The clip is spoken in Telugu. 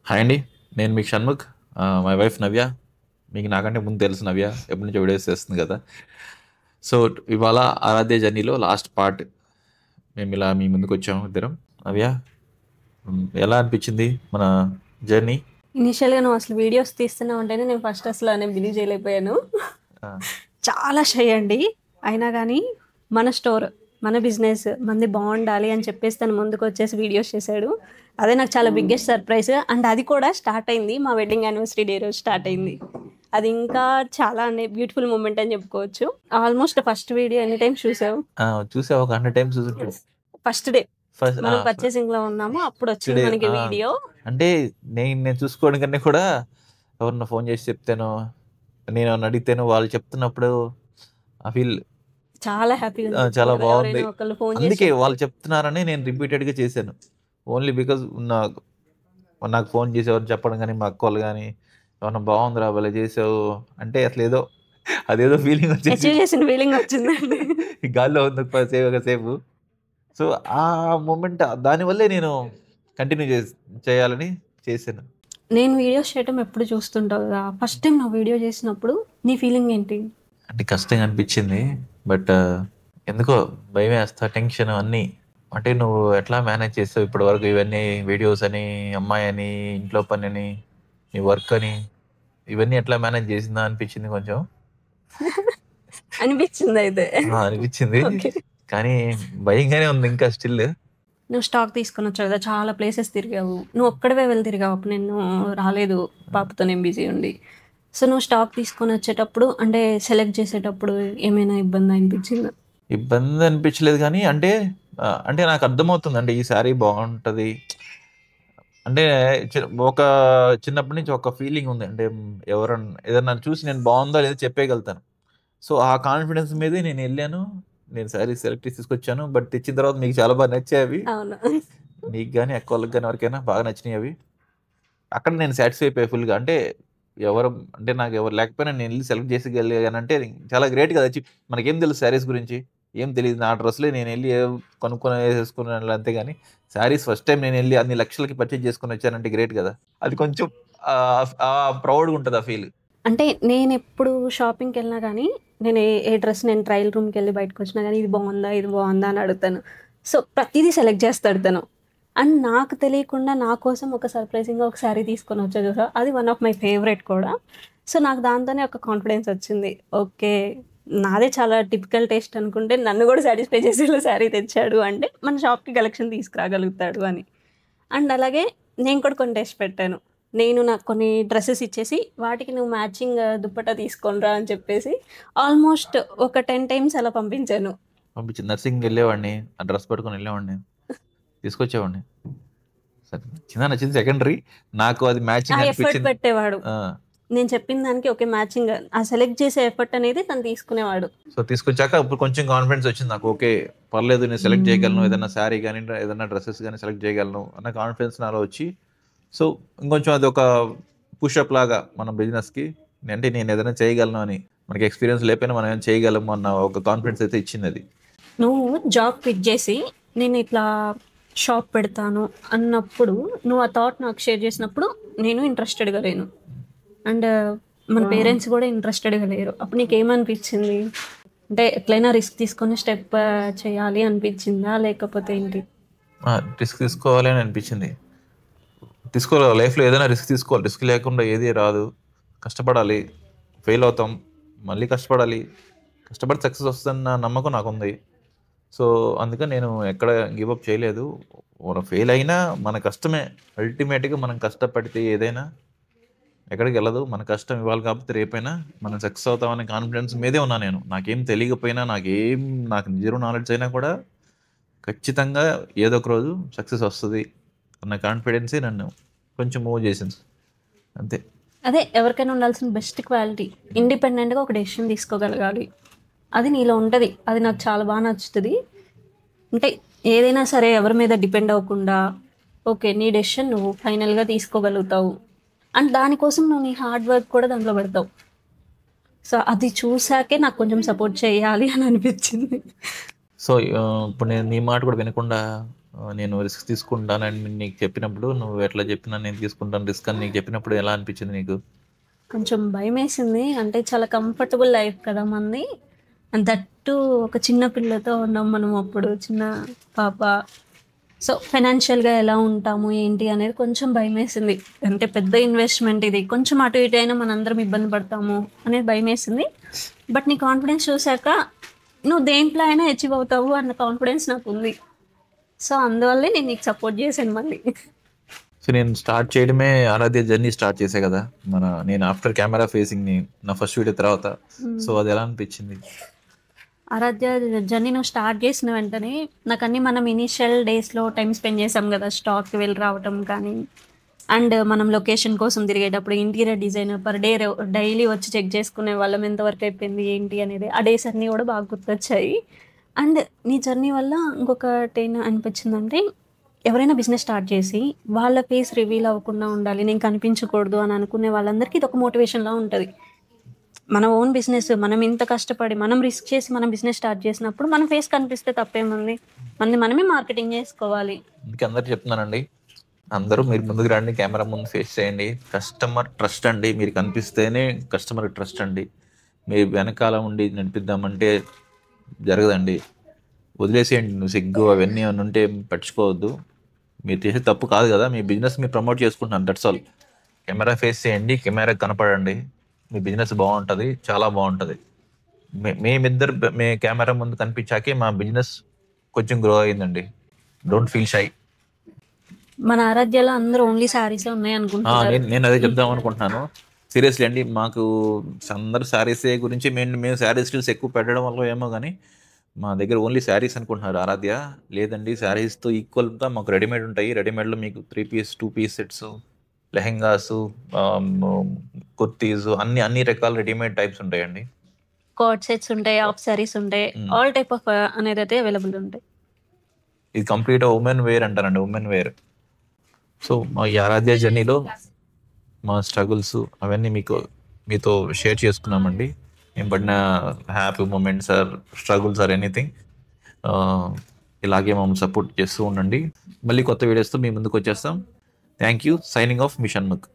హాయ్ అండి. నేను మీకు షణ్ముఖ్. మై వైఫ్ నవ్య. మీకు నాకంటే ముందు తెలుసు నవ్య. ఎప్పటి నుంచో వీడియోస్ చేస్తుంది కదా! సో, ఇవాళ ఆరాధ్య జర్నీలో లాస్ట్ పార్ట్. మేమిలా మీ ముందుకొచ్చాము ఇద్దరం. నవ్య, ఎలా అనిపించింది మన జర్నీ? ఇనిషియల్‌గా నువ్వు అసలు వీడియోస్ తీస్తున్నావు అంటేనే నేను ఫస్ట్ అసలు నేను బిలీవ్ చేయలేకపోయాను. ఆ! చాలా షై అండి. అయినా గానీ మన స్టోర్, మన బిజినెస్, మనది బావుండాలి అని చెప్పేసి తను ముందుకొచ్చేసి వీడియోస్ చేశాడు. అదే నాకు చాలా బిగ్గెస్ట్ సర్ప్రైజ్. అండ్ అది కూడా స్టార్ట్ అయింది మా వెడ్డింగ్ యానివర్సరీ డే రోజు స్టార్ట్ అయింది. అది ఇంకా చాలా బ్యూటిఫుల్ మూమెంట్ అని చెప్పుకోవచ్చు. ఆల్మోస్ట్ ఫస్ట్ వీడియో ఎన్ని టైమ్స్ చూసావు? చూసావా? ఒక 100 టైమ్స్ చూసుంటాను. ఫస్ట్ డే ఫస్ట్ మనం పర్చేసింగ్‌లో ఉన్నాము. అప్పుడు వచ్చింది టుడే మనకి వీడియో. అంటే నేను చూసుకోవడం కన్నా కూడా ఎవరన్నా ఫోన్ చేసి చెప్తేనో, నేనేమన్నా అడిగితేనో వాళ్ళు చెప్తున్నప్పుడు ఆ ఫీల్ చాలా హ్యాపీగా ఉంది చాలా కదా! బావుంది. ఎవరైనా ఒకళ్ళు ఫోన్ చేసి అందుకే చెప్తే. వాళ్ళు చెప్తున్నారని నేను రిపీటెడ్‌గా చేశాను. ఓన్లీ బికాజ్ నాకు నాకు ఫోన్ చేసి ఎవరు చెప్పడం గాని, మా అక్కోళ్ళు గాని, "ఏమన్నా బావుందిరా భలే చేసావు" అంటే అసలేదో అదేదో ఫీలింగ్ వచ్చేసి అచీవ్ చేసిన ఫీలింగ్ వచ్చిందండి. గాల్లో ఉంది కాసేపు. సో, ఆ మొమెంట్ దానివల్లే నేను కంటిన్యూ చేయాలని చేశాను. నేను వీడియోస్ చేయటం ఎప్పుడు చూస్తుంటావు కదా! ఫస్ట్ టైమ్ నా వీడియో చేసినప్పుడు నీ ఫీలింగ్ ఏంటి? అంటే కష్టంగా అనిపించింది. బట్ ఎందుకో భయమేస్తా, టెన్షన్ అన్నీ. అంటే నువ్వు ఎట్లా మేనేజ్ చేసావు ఇప్పటివరకు ఇవన్నీ వీడియోస్ అని, అమ్మాయని, ఇంట్లో పనని, నీ వర్క్ అని, ఇవన్నీ ఎట్లా మేనేజ్ చేసిందా అనిపించింది కొంచెం. అనిపించిందయితే. అనిపించింది. ఓకే. కానీ భయంగానే ఉంది ఇంకా స్టిల్. నువ్వు స్టాక్ తీసుకొనొచ్చావు కదా! చాలా ప్లేసెస్ తిరిగావు. నువ్వు ఒక్కడివే వెళ్లి తిరిగావు. అప్పుడు నేను రాలేదు. పాపతో నేను బిజీ ఉండి. సో, నువ్వు స్టాక్ తీసుకొనొచ్చేటప్పుడు అంటే సెలెక్ట్ చేసేటప్పుడు ఏమైనా ఇబ్బంది అనిపించిందా? ఇబ్బంది అనిపించలేదు గానీ అంటే నాకు అర్థమవుతుందండి ఈ శారీ బావుంటది. అంటే ఒక చిన్నప్పటి నుంచి ఒక ఫీలింగ్ ఉంది. అంటే ఏదన్నా చూసి నేను బావుందో లేదో చెప్పేయగలుగుతాను. సో, ఆ కాన్ఫిడెన్స్ మీదే నేనెళ్ళాను. నేను శారీస్ సెలెక్ట్ చేసి తీసుకొచ్చాను. బట్ తెచ్చిన తర్వాత మీకు చాలా బాగా నచ్చాయవి. అవును. నీకు గాని, అక్కోళ్ళకి గాని ఎవరికైనా బాగా నచ్చినియవి. అక్కడ నేను సాటిస్ఫై అయిపోయా ఫుల్‌గా. ఎవరు నాకెవరు లేకపోయినా నేనెళ్లి సెలెక్ట్ చేసేయగలిగానంటే చాలా గ్రేట్ కదా! మనకేం తెలుసు శారీస్ గురించి? ఏం తెలీదు. నా డ్రెస్సులే నేనెళ్లి కొనుక్కొని ఏసేసుకున్నాను అంతేగాని, శారీస్ ఫస్ట్ టైమ్ నేనెళ్లి అన్ని లక్షలకి పర్చేజ్ చేసుకొనొచ్చానంటే గ్రేట్ కదా! అది కొంచెం ప్రౌడ్‌గుంటది ఆ ఫీల్. అంటే నేనెప్పుడు షాపింగ్‌కెళ్ళినా గానీ, నేను ఏ డ్రెస్ నేను ట్రయల్ రూమ్‌కెళ్ళి బయటకొచ్చినా గానీ, ఇది బావుందా? ఇది బావుందా? అని అడుగుతాను. సో, ప్రతీదీ సెలెక్ట్ చేస్తాడు తను. అండ్ నాకు తెలియకుండా నా కోసం ఒక సర్ప్రైజింగ్‌గా ఒక శారీ తీసుకొనొచ్చా చూసావా? అది వన్ ఆఫ్ మై ఫేవరెట్ కూడా. సో, నాకు దాంతోనే ఒక కాన్ఫిడెన్స్ వచ్చింది. ఓకే. నాదే చాలా టిపికల్ టేస్ట్ అనుకుంటే, నన్ను గూడా సాటిస్ఫై చేసేలా శారీ తెచ్చాడు అంటే, మన షాప్‌కి కలెక్షన్ తీసుకురాగలుగుతాడు అని. అండ్ అలాగే నేను కూడా కొన్ని టెస్ట్ పెట్టాను. నాకు కొన్ని డ్రెసెస్ ఇచ్చేసి, వాటికి నువ్వు మ్యాచింగ్ దుప్పట్టా తీసుకొనిరా అని చెప్పేసి, ఆల్మోస్ట్ ఒక 10 టైమ్స్ అలా పంపించాను. పంపించింది. నర్సింగ్‌కెళ్ళేవాడిని. ఆ డ్రెస్ పట్టుకొని ఎళ్ళేవాడిని. తీసుకొచ్చేవాడిని. సరే నచ్చింది సెకండరీ. నాకు అది ఆ మ్యాచింగ్ ఎఫర్ట్ అనిపించింది. పెట్టేవాడు. ఆ! నేను చెప్పిన దానికి ఓకే మ్యాచింగ్ ఆ సెలెక్ట్ చేసే ఎఫర్ట్ అనేది తను తీసుకునేవాడు. సో, తీసుకొచ్చాక అప్పుడు కొంచెం కాన్ఫిడెన్స్ వచ్చింది నాకు. ఓకే. పర్లేదు నేను సెలెక్ట్ చేయగలను. ఏదన్నా శారీ గాని, ఏదన్నా డ్రెసెస్ గాని సెలెక్ట్ చేయగలను అన్న కాన్ఫిడెన్స్ నాలో వచ్చి, సో, ఇంకొంచెం అదొక పుషప్ లాగా మన బిజినెస్‌కి. అంటే నేను ఏదైనా చేయగలను అని. మనకి ఎక్స్‌పీరియన్స్ లేకపోయినా మనం ఏమైనా చేయగలము అన్న ఒక కాన్ఫిడెన్స్ అయితే ఇచ్చిందది. నువ్వు జాబ్ క్విట్ చేసి, నేను ఇట్లా షాప్ పెడతాను అన్నప్పుడు, నువ్వు ఆ థాట్ నాకు షేర్ చేసినప్పుడు, నేను ఇంట్రెస్టెడ్‌గా లేను. అండ్ మన పేరెంట్స్ కూడా ఇంట్రెస్టెడ్‌గా లేరు. అప్పుడు నీకేమనిపించింది? అంటే ఎట్లైనా రిస్క్ తీసుకొని స్టెప్ చేయాలి అనిపించిందా? లేకపోతే ఏంటి? రిస్క్ తీసుకోవాలి అని అనిపించింది. తీసుకోవాలి లైఫ్‌లో ఏదైనా రిస్క్ తీసుకోవాలి. రిస్క్ లేకుండా ఏది రాదు. కష్టపడాలి. ఫెయిల్ అవుతాం. మళ్ళీ కష్టపడాలి. కష్టపడి సక్సెస్ వస్తదన్న నమ్మకం నాకుంది. సో, అందుకని నేను ఎక్కడ గివ్ అప్ చేయలేదు. మనం ఫెయిల్ అయినా మన కష్టమే. అల్టిమేట్‌గా మనం కష్టపడితే ఏదైనా ఎక్కడికెళ్ళదు. మన కష్టం ఇవాళ కాకపోతే రేపైనా మనం సక్సెస్ అవుతామనే కాన్ఫిడెన్స్ మీదే ఉన్నా నేను. నాకేం తెలియకపోయినా, నాకు జీరో నాలెడ్జ్ అయినా కూడా ఖచ్చితంగా ఏదో ఒక రోజు సక్సెస్ వస్తది అన్న కాన్ఫిడెన్సే నన్ను కొంచెం మూవ్ చేసింది. అంతే. అదే ఎవరికైనా ఉండాల్సిన బెస్ట్ క్వాలిటీ. ఇండిపెండెంట్‌గా ఒక డెసిషన్ తీసుకోగలగాలి. అది నీలో ఉంటది. అది నాకు చాలా నచ్చుతది. అంటే ఏదైనా సరే ఎవరి మీద డిపెండ్ అవ్వకుండా, ఓకే. నీ డెసిషన్ నువ్వు ఫైనల్‌గా తీసుకోగలుగుతావు. అండ్ దానికోసం నువ్వు నీ హార్డ్ వర్క్ కూడా దాంట్లో పెడతావు. సో, అది చూసాకే నాకు కొంచెం సపోర్ట్ చేయాలి అని అనిపించింది. సో, ఇప్పుడు నేను నీ మాట కూడా వినకుండా నేను రిస్క్ తీసుకుంటానని నీకు చెప్పినప్పుడు, నువ్వు ఎట్లా చెప్పినా నేను తీసుకుంటాను రిస్క్ అని నీకు చెప్పినప్పుడు ఎలా అనిపించింది నీకు? కొంచెం భయమేసింది. అంటే చాలా కంఫర్టబుల్ లైఫ్ కదా మనది. అండ్ దట్టు ఒక చిన్న పిల్లతో ఉన్నాం మనం అప్పుడు. చిన్న పాప. సో, ఫైనాన్షియల్‌గా ఎలా ఉంటాము, ఏంటి అనేది కొంచెం భయమేసింది. అంటే పెద్ద ఇన్వెస్ట్‌మెంట్ ఇది. కొంచెం అటు ఇటు అయినా మనందరం ఇబ్బంది పడతాము అనేది భయమేసింది. బట్ నీ కాన్ఫిడెన్స్ చూసాక నువ్వు దేంట్లో అయినా అచీవ్ అవుతావు అన్న కాన్ఫిడెన్స్ నాకుంది. సో, అందువల్లే నేను నీకు సపోర్ట్ చేశాను మళ్ళీ. సో నేను స్టార్ట్ చేయడమే ఆరాధ్య జర్నీ స్టార్ట్ చేసా కదా, నేను ఆఫ్టర్ కెమెరా ఫేసింగ్ నా ఫస్ట్ వీడియో తర్వాత. సో అది ఎలా అనిపించింది? ఆరాధ్య జర్నీ నువ్వు స్టార్ట్ చేసిన వెంటనే నాకన్నీ మనం ఇనీషియల్ డేస్‌లో టైం స్పెండ్ చేసాం కదా! స్టాక్‌కి వెళ్ళి రావటం కానీ, అండ్ మనం లొకేషన్ కోసం తిరిగేటప్పుడు interior designer per day daily వచ్చి చెక్ చేసుకునే వాళ్ళం ఎంతవరకు అయిపోయింది ఏంటి అనేది. ఆ డేస్ అన్నీ కూడా బాగా గుర్తొచ్చాయి. అండ్ నీ జర్నీ వల్ల ఇంకొకటి ఏం అనిపించిందంటే, ఎవరైనా బిజినెస్ స్టార్ట్ చేసి వాళ్ళ ఫేస్ రివీల్ అవ్వకుండా ఉండాలి, నేను కనిపించకూడదు అని అనుకునే వాళ్ళందరికీ ఇదొక మోటివేషన్‌లా ఉంటది. మన ఓన్ బిజినెస్ మనం ఇంత కష్టపడి మనం రిస్క్ చేసి మనం బిజినెస్ స్టార్ట్ చేసినప్పుడు మన ఫేస్ కనిపిస్తే తప్పేముంది? మనమే మార్కెటింగ్ చేసుకోవాలి. అందుకే అందరు చెప్తున్నానండి, అందరూ మీరు ముందుకు రండి, కెమెరా ముందు ఫేస్ చేయండి. కస్టమర్ ట్రస్ట్ అండి, మీరు కనిపిస్తేనే కస్టమర్ ట్రస్ట్ అండి. మీరు వెనకాల ఉండి నడిపిద్దామంటే జరగదండి. వదిలేసేయండి, నువ్వు సిగ్గు అవన్నీ ఏమైనా ఉంటే పట్టించుకోవద్దు. మీరు చేసే తప్పు కాదు కదా, మీ బిజినెస్ మీరు ప్రమోట్ చేసుకుంటున్నాను, దట్స్ ఆల్. కెమెరా ఫేస్ చేయండి, కెమెరా కనపడండి, మీ బిజినెస్ బాగుంటుంది, చాలా బాగుంటుంది. మేమిద్దరు కెమెరా ముందు కనిపించాకే మా బిజినెస్ కొంచెం గ్రో అయ్యిందండి. Don't feel shy. మన ఆరాధ్యలో అందరూ ఓన్లీ శారీసే ఉన్నాయి అనుకుంటున్నారు. నేను అదే చెప్దాం అనుకుంటున్నాను. సీరియస్లీ అండి, మాకు అందరు శారీసే గురించి మేము శారీ స్టిల్స్ ఎక్కువ పెట్టడం వల్ల ఏమో కానీ మా దగ్గర ఓన్లీ శారీస్ అనుకుంటున్నారు ఆరాధ్య. లేదండి, శారీస్తో ఈక్వల్గా మాకు రెడీమేడ్ ఉంటాయి. రెడీమేడ్లో మీకు 3 piece 2 piece sets, lehengas, kurtis, అన్ని రకాల రెడీమేడ్ టైప్స్ ఉంటాయండి. కార్డ్ సెట్స్ ఉంటాయి, హాఫ్ శారీస్ ఉంటాయి, ఆల్ టైప్ ఆఫ్ అనేది అయితే అవైలబుల్ ఉంటాయి. ఇది కంప్లీట్ ఉమెన్ వేర్ అంటారండి, ఉమెన్ వేర్. సో మా ఈ ఆరాధ్య జర్నీలో మా స్ట్రగుల్స్ అవన్నీ మీతో షేర్ చేసుకున్నామండి. మేము పడిన happy moments or struggles or anything. ఇలాగే మమ్మల్ని సపోర్ట్ చేస్తూ ఉండండి. మళ్ళీ కొత్త వీడియోస్తో మీ ముందుకు వచ్చేస్తాం. Thank you. Signing off me Shanmukh.